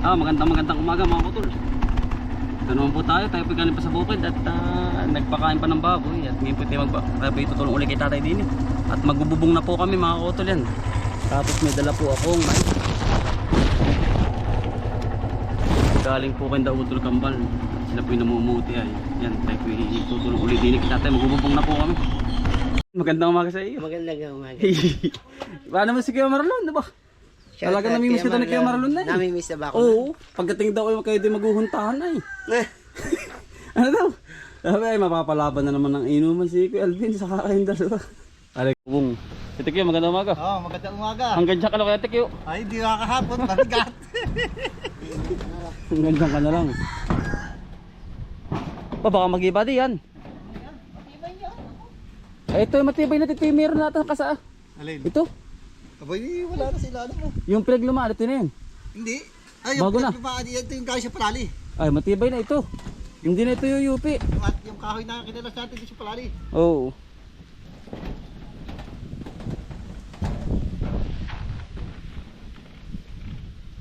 Magandang umaga mga kutol. Ganoon po tayo po galing pa sa bukid at nagpakain pa ng baboy. At ngayon po tayo tutulong ulit kay tatay din. At magbububong na po kami mga kutol yan. Tapos may dala po akong galing po kay Daudol Kambal. Sila po yung namumuti ay. Yan, tayo po tutulong ulit din kay tatay. Magbubong na po kami. Magandang umaga sa iyo. Magandang umaga. Paano mo si Kuya Marlon, diba? Talaga namimiss ko ni Kuya Marlon na eh. Namimiss na ba ako? Oo. Pagdating daw kayo din maguhuntahan ay. Ano daw? Sabi ay mapapalaban na naman ng inuman si Kuya Alvin sa kakain dalawa. Alay kung. Ito Kuya, magandang umaga. Oo, magandang umaga. Hanggang dyan ka lang kaya Kuya. Ay, di ka kahapon, mabigat. Hanggang dyan ka na lang. Baka mag-iba di yan. Ay, ito yung matibay na ito yung meron natin kasa. Alin? Ito. Abay, wala na sila mo. Yung pinaglumaan, ito na yan. Hindi. Ay, yung bago na. ito yung galing sa palali. Ay, matibay na ito. Hindi na ito yung yupi. At yung kahoy na kinalas natin dito sa palali. Oo.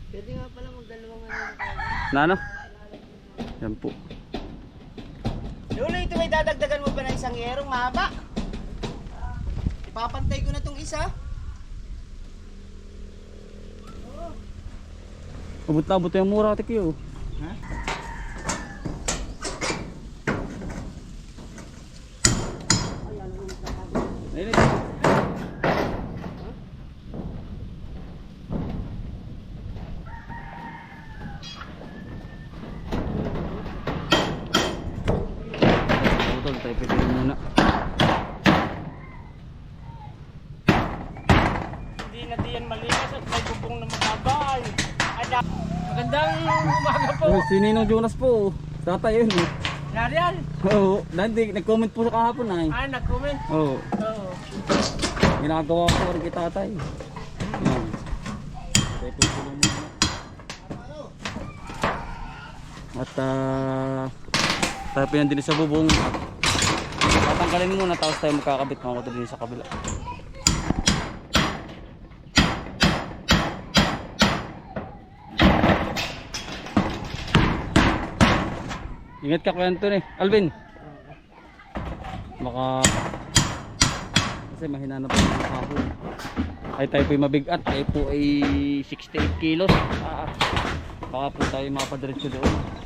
Pwede nga pala magdalawang Nano? Yan po. Lolo, ito may dadagdagan mo ba na isang yerong mahaba? Ipapantay ko na tong isa. Abot yung mura ate Kuya. Ha? Utol, tayo pwede muna. Hindi na diyan malinis at may bubong na magabay. Magandang umaga po. Oh, si Ninong Jonas po. Tatay yun. Nariyan? Oo. Nag-comment po sa kahapon ay. Ay, nag-comment. Oo. Oo. Ginagawa ko rin kay tatay. Yan. Tayo po muna. At tayo pinandili sa bubong. Tatanggalin muna tapos tayo magkakabit mga kutol din sa kabila. Ingat ka Kuya Anton eh. Alvin. Baka kasi mahina na po yung kahoy. Ay tayo po ay mabigat. Tayo po ay 68 kilos. Baka po tayo mapadiretso doon.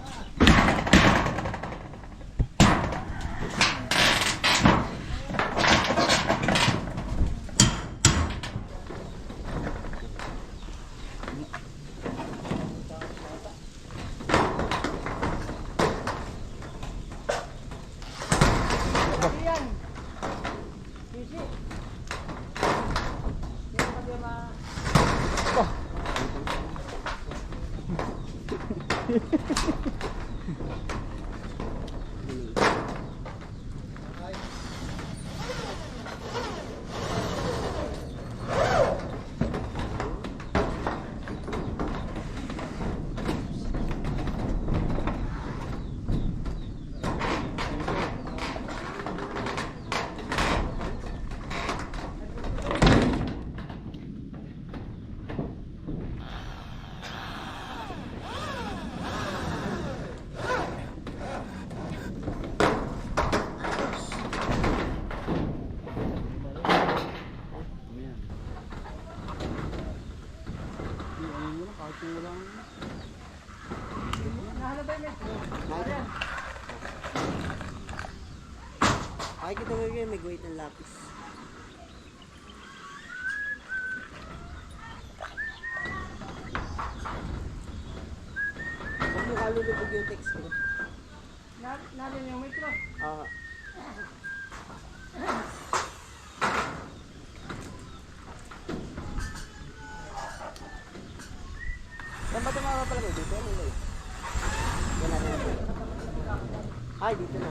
Ay, kita mo yun, may guhit ng lapis. Huwag mo kalulubog yung text ko. Nariyan yung mikro. Saan ba ito makapalagay? Dito? Ano yun? Yan natin. Ay, dito na.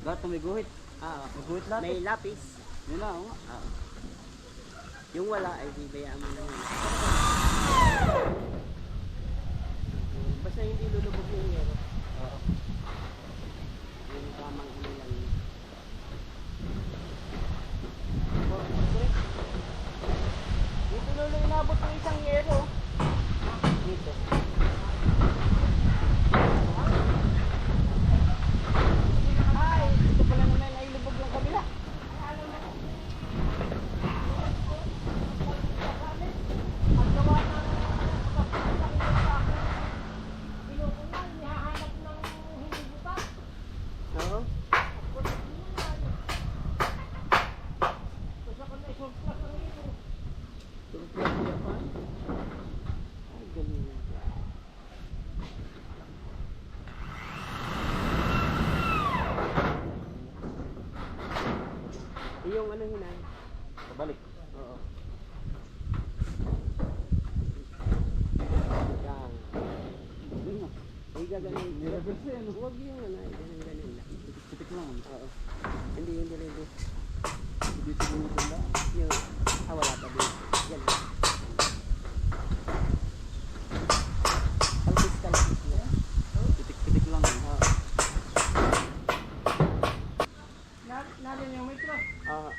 Gat. Lahat may guhit. Oo. May guhit lahat. May lapis. Yun na, oo nga. Oo. Yung wala ay bibayaan mo lang. Basta hindi lulubog yung yero. Oo. Yung tamang ano lang. Dito lolo inabot ng isang yero. Dito. Ay, dito pala naman ay lubog yung kabila. Oo. Surprise niya pa. Ay, galing. Yung ano hinan? Pabalik. Oo. Yan. Yun na. Ay, gaganin. Nireverse yan. Huwag yung ano, ay ganun lang. Pitik lang. Oo. Hindi. Hindi siguro sila. Yung, wala pa din. Yan lang. Kalpis mo. Pitik lang. Oo. Narin yung metro. Oo.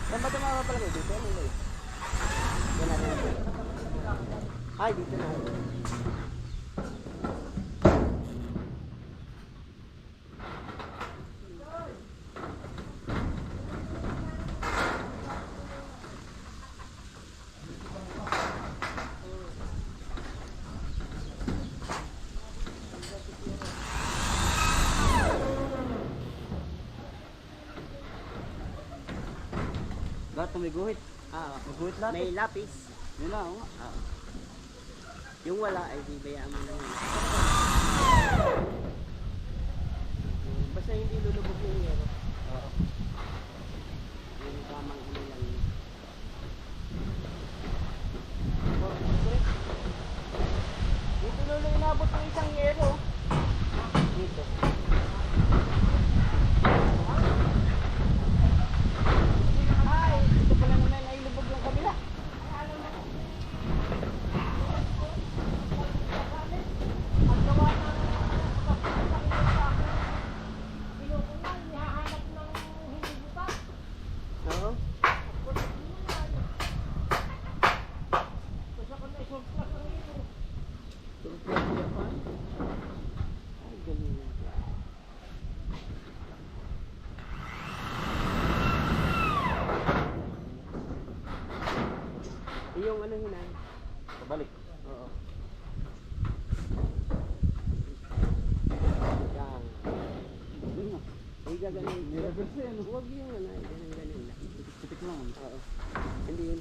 Saan ba ito makapalagay? Dito? Ano yun? Yan natin. Ay, dito na. Lahat may guhit. Oo. May guhit lahat. May lapis. Yun na, oo nga. Oo. Yung wala ay bibayaan mo lang. Basta hindi lulubog yung yero. Oo. Yung tamang ano lang. Dito lolo inabot ng isang yero. Dito. Ay, dito pala naman ay lubog yung kabila. Oo. Surprise niya pa. Ay, galing. Yung ano hinan? Pabalik. Oo. Yan. Yun na. Ay, gaganin. Nireverse yan. Huwag yung ano, ay ganun lang. Pitik lang. Oo. Hindi.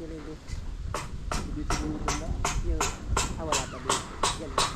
Hindi siguro sila. Yung, wala pa din. Yan lang.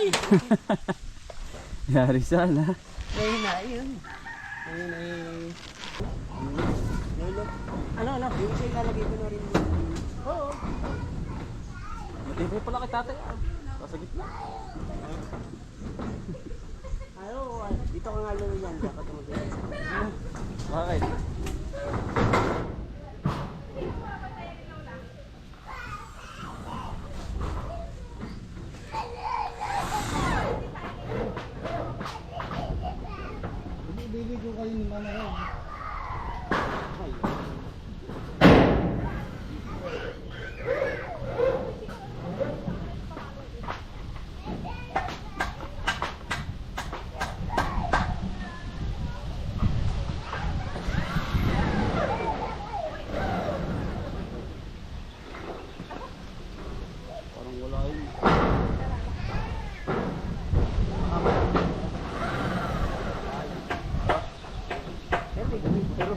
ay. Yari sana. Ayun na, ayun. Ayun ay... Lolo. Ano? Yung isa ilalagay ko na rin. Oo. Matibay pala kay tatay. Sa gitna. Ano, dito ka nga lolo yan. Dapat tumagay. Bakit? Ibibig ko kayo naman na yan. Parang wala yun. Pero,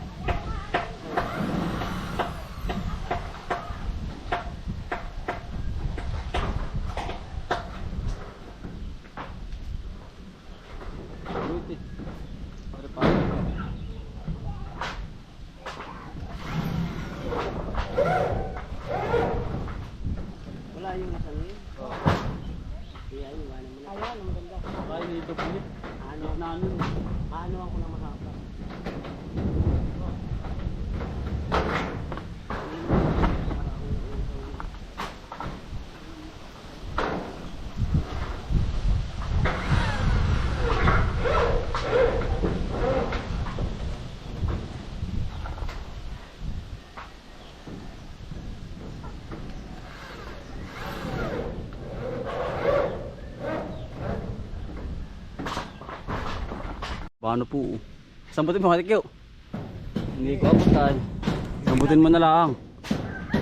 Buti. Pare pa. wala yung nasa nyo. Kaya yung wala mo na. Ayan, maganda. Kaya ni Doblit. Ano? Nanon. Ano ako na makakapa? Paano po? Sambutin mo katikyo. Hindi ko abot tayo. Sambutin mo na lang.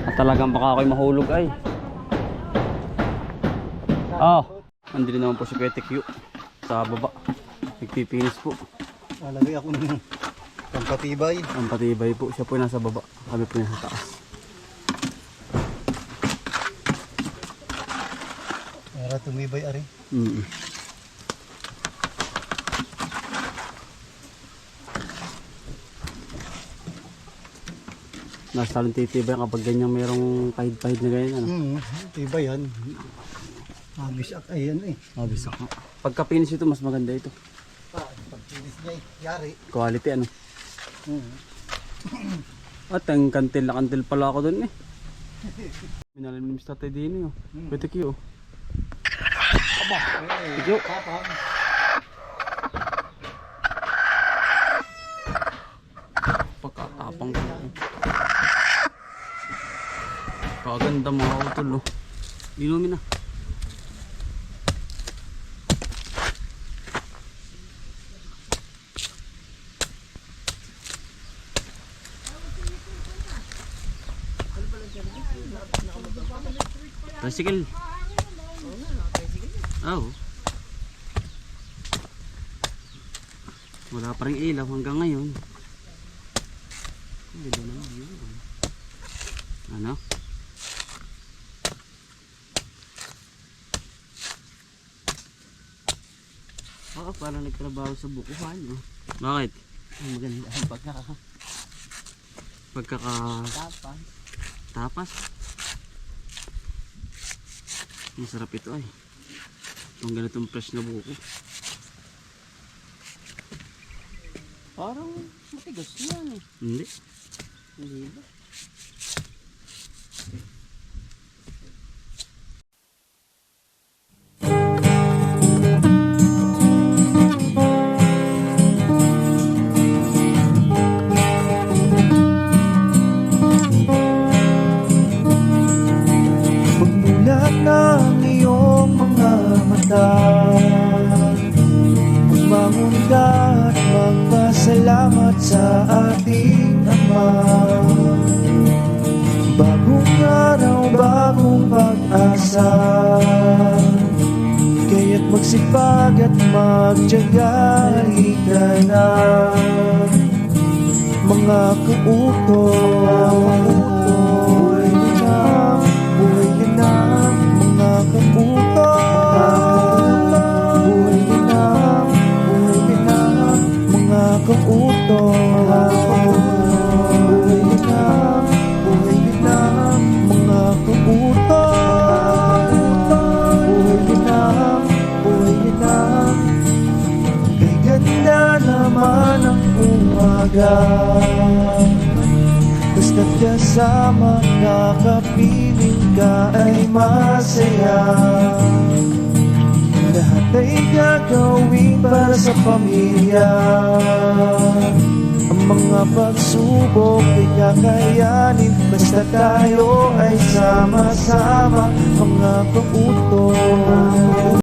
At talagang baka ako'y mahulog ay. Andito naman po si Petikyo sa baba. Nagpipinis po. Lalagay ako ng pampatibay. Ang patibay po. Siya po nasa baba. Kami po nasa taas. Para tumibay ari. Nasa talong titibay kapag ganyan mayroong pahid-pahid na ganyan. Ano? Tibay yan. Mabisak ay yan eh. Mabisa ko. Pagkapinis ito mas maganda ito. Pagpilis niya yari. Quality ano. At ang kantil na kantil pala ako doon eh. Minalim ni Mr. Tatay din eh. Petikyo. Aba, Tikyo. kapag. Pagkatapang ko. Kaganda mga utol oh. Inumin na. Tricycle. Oh. Wala pa rin ilaw hanggang ngayon. Ano? Oo, parang nagtrabaho sa bukuhan, no? Bakit? Ang maganda ang Pagkakatapas. tapas. Masarap ito ay. Itong ganitong fresh na buko. Parang matigas yan eh. Hindi. Hindi ba? Pagmulat ng iyong mga mata, magbangon ka at magpasalamat sa ating Ama. Bagong araw, bagong pag-asa, kaya't magsipag at magtiyaga. Halika na, mga kautos. Buhay ka na, mga kautos. umaga. Basta't kasama ka, kapiling ka ay masaya. Lahat ay gagawin para sa pamilya. Ang mga pagsubok ay kakayanin, basta tayo ay sama-sama, mga kauto.